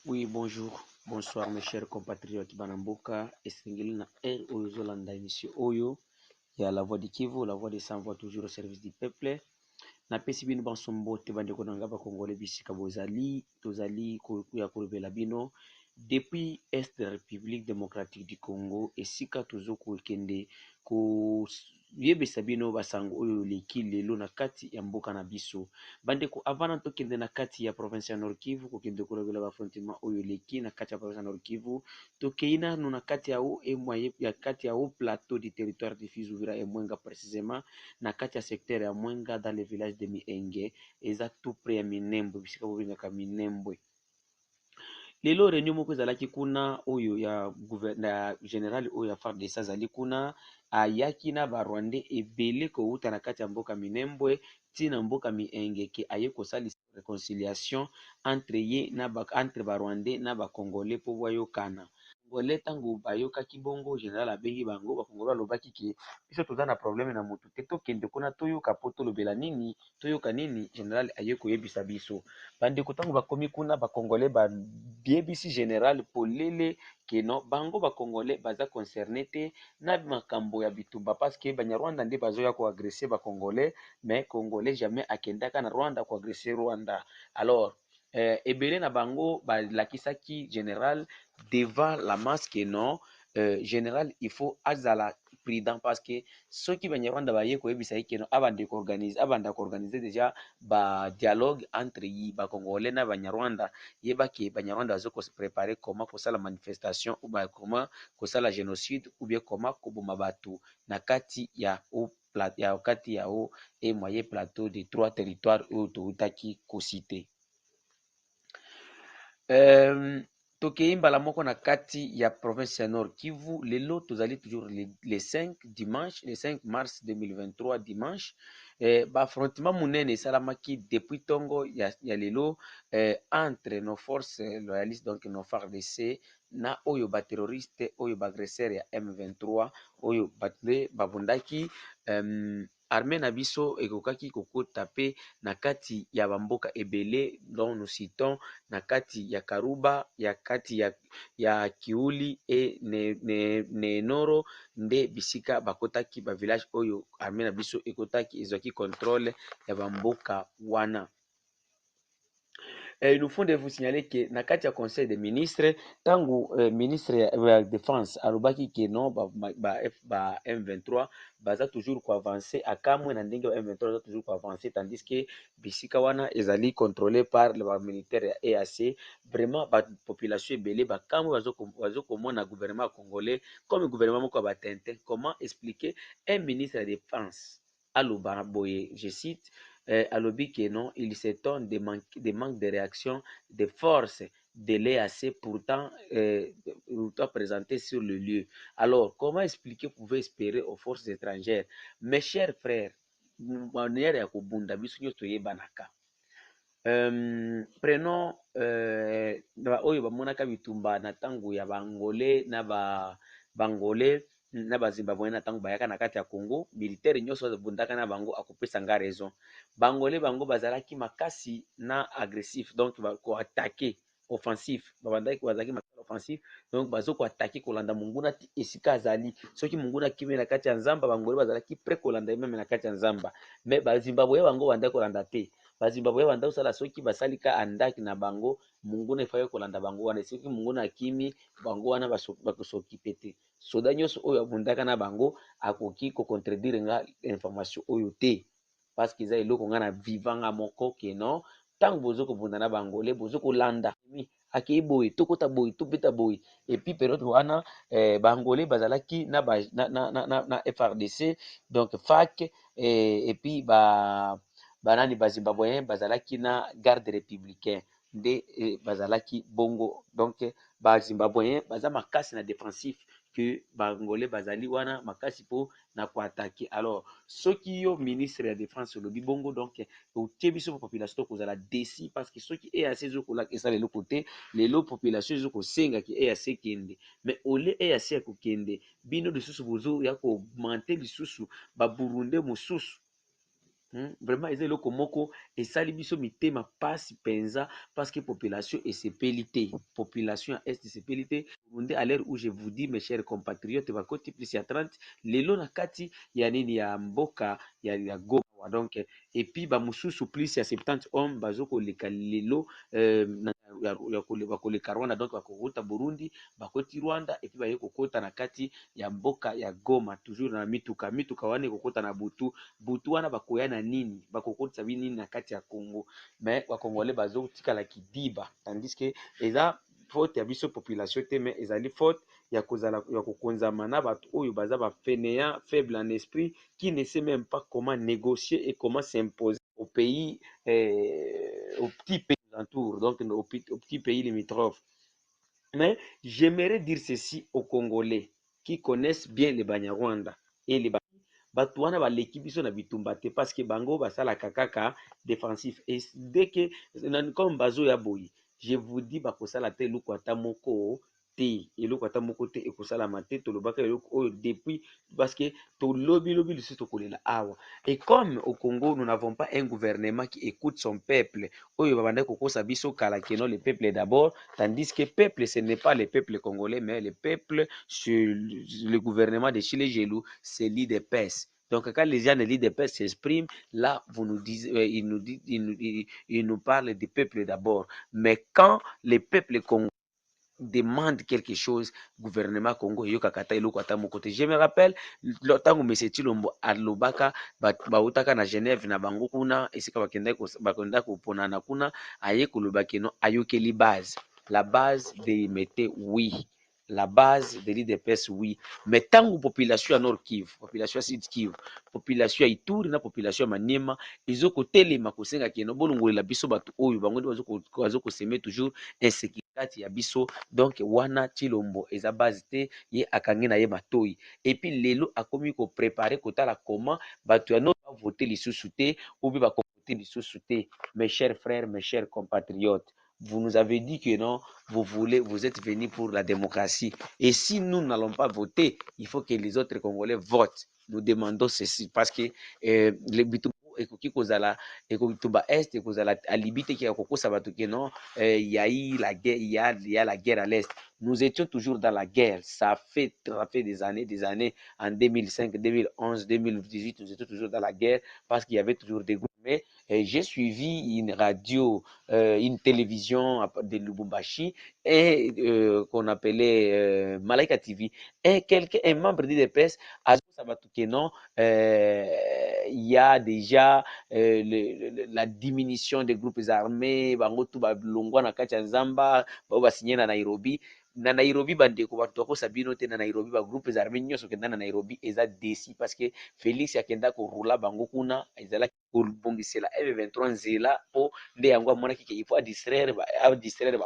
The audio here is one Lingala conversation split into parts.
Oui, bonjour, bonsoir mes chers compatriotes Banamboka, Esengeli na R Oyozolanda émission Oyo, et à la voix du Kivu, la voix des sans-voix toujours au service du peuple. Na pesi bino bansombo te bandeko na nga bakongole bisika bozali tozali koya kolobela bino depuis est de la République démocratique du Congo esika tozo kokende koyebisa bino basango oyo leki lelo na kati ya mboka na biso bandeko avana tokende na kati ya province ya Nord Kivu kokende kolobela bafrontima oyo leki na kati ya province ya Nord Kivu tokei nanu na kati ya o emoye ya kati ya o plateau du territoire de Fizi Uvira et Mwenga précisément na kati ya secteur ya Mwenga dans le village de Mienge eza tout près ya Minembwe bisika bobengaka Minembwe. Lelo réunion moko ezalaki kuna oyo ya général oyo ya FARDC azali kuna ayaki na barwandais ebele kouta na kati ya mboka Minembwe ntina mboka Mienge ke aye kosalisa réconciliation entre ye na entre barwandais na bacongolais mpo bayokana congolais ntango bayokaki bongo général abengi bango bacongolais balobaki ke biso toza na problème na motu te tokende kuna toyoka mpo tolobela nini toyoka nini général aye koyebisa biso bandeko ntango bakomi kuna bacongolais bayebisi général polele ke no bango bacongolais baza concerné te na makambo ya bitumba parce que banyarwanda nde bazoya koagresse bacongolais mais congolais jamais akendaka na rwanda koagresse rwanda alors ebele na bango balakisaki général devant la masse non général il faut azala prudent parce que soki banyarwanda baye koyebisa ye keno abanda koorganize déjà dialogue entre yi bacongolais na banyarwanda yebaki banyarwanda bazo préparer comment kosala manifestation ou bien comment kosala génocide ou bien comment koboma bato na kati ya kati ya o e moyen plateau de 3 territoires oyo toutaki kosite. Tokei mbala moko na kati ya province ya Nord Kivu lelo tozali toujours le 5 dimanche le 5 mars 2023 dimanche baaffrontement monene esalamaki depuis ntongo ya lelo entre nos forces loyalistes donc nos FARDC na oyo baterroriste oyo baagresseur ya M23 oyo bate babundaki armée na biso ekokaki kokota pe na kati ya bamboka ebele dont nous citons na kati ya Karuba ya kati ya Kiuli e Nenoro nde bisika bakotaki ba village oyo armée na biso ekotaki ezwaki contrôle ya bamboka wana. Il nous faut de vous signaler que na kati ya conseil des ministres tango ministre ya défense alobaki que non ba M23 baza toujours ko avancer akamwe na ndenge ba M23 baza toujours ko avancer tandis que bisika wana ezali contrôlé par le militaire ya EAC vraiment ba population ebele bakamwe bazo komona gouvernement congolais comme gouvernement moko ba tente. Comment expliquer un ministre de défense aloba boye je cite alobi que non, il s'étonne des manques de réaction des forces de l'EAC pourtant présentées sur le lieu. Alors, comment expliquer, vous pouvez espérer aux forces étrangères? Mes chers frères, manière ya kobunda biso nyonso toyebanaka. Prenons oyo bamonaka bitumba na ntango ya bangolais na bangolais na bazimbabwe na ntango bayaka na kati ya Congo militaire nyonso abundaka na bango akopesa nga raison bangolais bango bazalaki makasi na agressif donc koattake offensif bazalaki makasi offensif donc bazo koattake kolanda monguna ti esika azali soki monguna kimi na kati ya nzamba bangolais bazalaki prêt kolanda meme na kati ya nzamba mais bazimbabwe bango banda kolanda te bazimbabwe banda kosala soki basalika andaki na bango monguna efaye kolanda bango wana soki monguna akimi bango wana bakosokipe te soda nyonso oyo abundaka na bango akoki kocontredire nga information oyo te parce que eza eloko nga na vivanga moko ke non ntango bozo kobunda na bangole bozo kolanda akei boye tokota boye tobeta boye epuis periode wana bangole bazalaki na FRDC donc FAC epuis banani bazimbabweyen bazalaki na garde républicain nde bazalaki bongo donc bazimbabweyen baza makasi na défensif que bangolais bazali wana makasi po na koatake. Alors soki yo ministre ya défense olobi bongo donc otie biso population to kozala déci parce que soki EAC ezokolaka esala eloko te lelo population ezokosenga ki EAC kende mais ole EAC ya kokende bino lisusu bozo ya komante lisusu baburunde mosusu Vraiment eza eloko moko esali biso mitema pasi penza parce que population esepeli te, population ya est esepeli te. Nde à l'heure où je vous dis mes chers compatriotes bakoti plus ya 30 lelo na kati ya nini ya mboka ya Goma donc et puis bamosusu plus ya 70 hommes bazokoleka lelo bakoleka Rwanda donc bakokota Burundi bakoti Rwanda et puis baye kokota na kati ya mboka ya Goma toujours na mituka wana ekokota na butu wana bakoya na nini bakokotisa nini na kati ya Congo mais bakongolais bazotikala kidiba tandis que eza faute ya biso population te mais ezali faute ya kozala ya kokonzama na bato oyo baza bafainéant faible en esprit qui ne sait même pas comment négocier et comment s'imposer au pays au petit pays alentour donc au petit pays limitrophe. Mais j'aimerais dire ceci aux Congolais qui connaissent bien les Banyarwanda et les bato wana baleki biso na bitumba te parce que bango basalaka kaka défensif et dès que comme bazo ya boyi je vous dis bakosala te eloko ata moko te eloko ata moko te ekosalama te tolobaka eloko oyo depuis parce que tolobilobi lisusu tokolela awa et comme au Congo nous n'avons pas un gouvernement qui écoute son peuple oyo babandaki kokosa biso kala keno le peuple d'abord tandis que peuple ce n'est pas le peuple congolais mais le peuple sur le gouvernement de Chile Gelou c'est l'IDPS. Donc, quand les gens de l'IDPS s'expriment, là, vous nous dites, ils nous parlent du peuple d'abord. Mais quand les peuples congolais demandent quelque chose, gouvernement Congo, je me rappelle, l'autant que M. Chilombo alobaka, bautaka na Genève, na bango kuna, et c'est quand bakenda kuponana kuna, aye kolobaki no, ayokeli base. La base de Mete, oui. La base de l'IDPS, oui. Mais tant que population à Nord Kivu, population à Sud Kivu, population à Ituri, na population à Maniema, ils ont côté les makosenga qui no bolongo la biso batu oyo bango bazoko semer toujours insécurité ya biso donc wana Chilombo eza base te ye akangi na ye matoi et puis lelo akomi ko préparer kotala comment batu ya no voter lisusu te ou bien ba voter lisusu te. Mes chers frères, mes chers compatriotes, vous nous avez dit que non, vous êtes venus pour la démocratie. Et si nous n'allons pas voter, il faut que les autres Congolais votent. Nous demandons ceci parce que les bitumbu ekoki kozala ekotumba est ekozala alibite ki akokosa bato ke non il y a eu la guerre il y a la guerre à l'est. Nous étions toujours dans la guerre. Ça fait des années en 2005, 2011, 2018, nous étions toujours dans la guerre parce qu'il y avait toujours des groupes. Mais j'ai suivi une radio, une télévision de Lubumbashi et qu'on appelait Malaika TV. Et un membre de l'IDPS a dit que non, il y a déjà la diminution des groupes armés, bango tu ba longwa na kati ya Nzamba, ba signé na Nairobi. Na Nairobi bandeko bato bakosa bino te na Nairobi ba groupes armés nyonso kenda na Nairobi eza desi parce que Félix akenda korula bango kuna ezala kobongisela M23 nzela po nde yango amonaki ke il faut distraire ba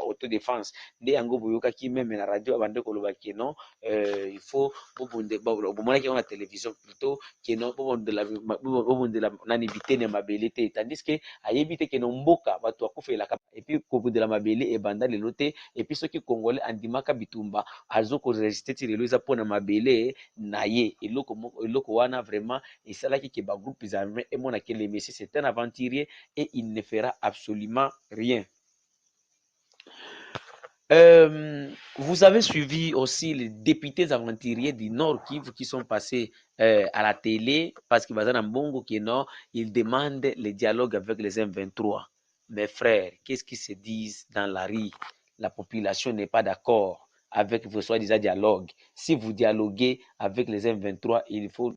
autodéfense nde yango boyokaki meme na radio bande koloba ke non il faut bomonaki yango na télévision plutôt ke non bobondela nani bitene ya mabele te tandis que ayebi te ke no mboka bato akufelaka et puis kobundela mabele ebanda lelo te et puis soki congolais andimaka bitumba azokoresiste ti lelo eza mpona mabele na ye eloko wana vraiment esalaki ke bagroupes armés emonaki le messie c'est un aventurier et il ne fera absolument rien. Vous avez suivi aussi les députés aventuriers du Nord Kivu qui sont passés à la télé parce que Bazana Mbongo qui est nord, ils demandent le dialogue avec les M23. Mes frères, qu'est-ce qu'ils se disent dans la rue? La population n'est pas d'accord avec vos soi-disant dialogues. Si vous dialoguez avec les M23, il faut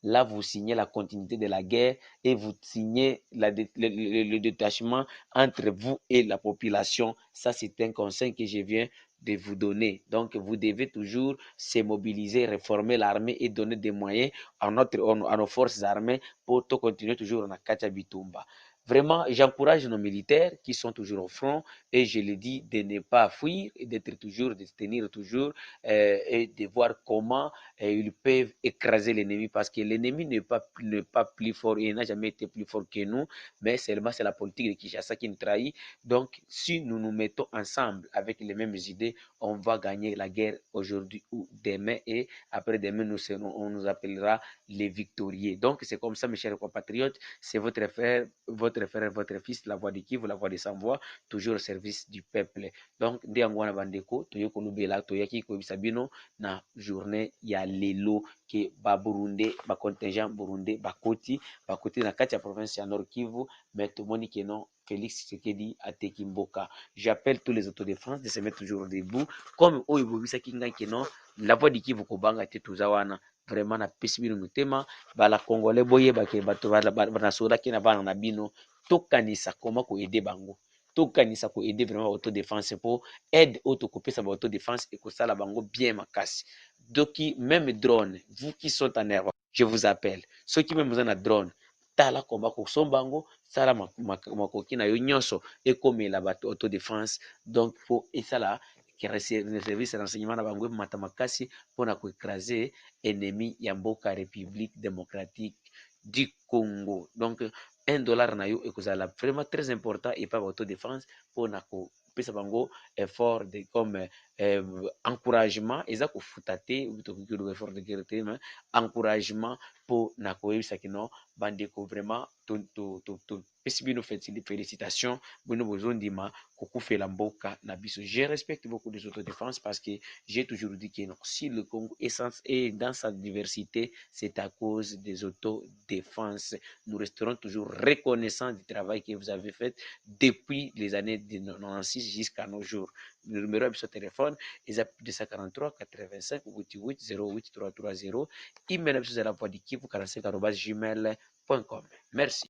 là vous signez la continuité de la guerre et vous signez le détachement entre vous et la population. Ça, c'est un conseil que je viens de vous donner. Donc, vous devez toujours se mobiliser, réformer l'armée et donner des moyens à nos forces armées pour continuer toujours en Katia Bitumba. Vraiment, j'encourage nos militaires qui sont toujours au front et je les dis de ne pas fuir et d'être toujours, de se tenir toujours et de voir comment ils peuvent écraser l'ennemi parce que l'ennemi n'est pas plus fort, il n'a jamais été plus fort que nous, mais seulement c'est la politique de Kinshasa qui nous trahit. Donc, si nous nous mettons ensemble avec les mêmes idées, on va gagner la guerre aujourd'hui ou demain et après-demain, on nous appellera les victorieux. Donc, c'est comme ça, mes chers compatriotes, c'est votre fils, la voix de Kivu, la voix de sans voix, toujours au service du peuple. Donc, nde yango wana bandeko, toyoko lubela, toyaki koyebisa bino na journée ya lelo ke ba Burundais, ba contingent Burundais bakoti na kati ya province ya Nord Kivu, mais tomoni ke non Félix Tshisekedi ateki mboka. J'appelle tous les autodéfenses de se mettre toujours debout, comme oyo bobisaki ngai ke non la voix de Kivu kobanga te toza wana. Vraiment napesi bino motema bala congolais boyebake bato banasodaki na bana na bino tokanisa koma koede bango, tokanisa koede vraiment autodéfense mpo aide oyo tokopesa ba autodéfense ekosala bango bien makasi. Doki même drone, vous qui sont en air, je vous appelle soki même oza na drone tala komba kosomba yango, sala makoki na yo nyonso ekomela bato autodéfense, donc fo esala service renseignement na bango emata makasi mpona koekrase ennemi ya mboka République démocratique du Congo. Donc, $1 na yo ekozala vraiment très important et pas autodéfense mpona kopesa bango effort de comme encouragement eza kofuta te tokoki koloba effort de guerre te mais encouragement mpo na koyebisaki no bandeko vraiment topesi bino félicitation bino bozondima kokufela mboka na biso. Je respecte beaucoup les autodéfenses parce que j'ai toujours dit que non, si le Congo est dans sa diversité, c'est à cause des autodéfenses. Nous resterons toujours reconnaissants du travail que vous avez fait depuis les années 96 jusqu'à nos jours. Le numéro de ce téléphone est 243 85 88 08 330. Email à la voix du Kivu 45 gmail.com. Merci.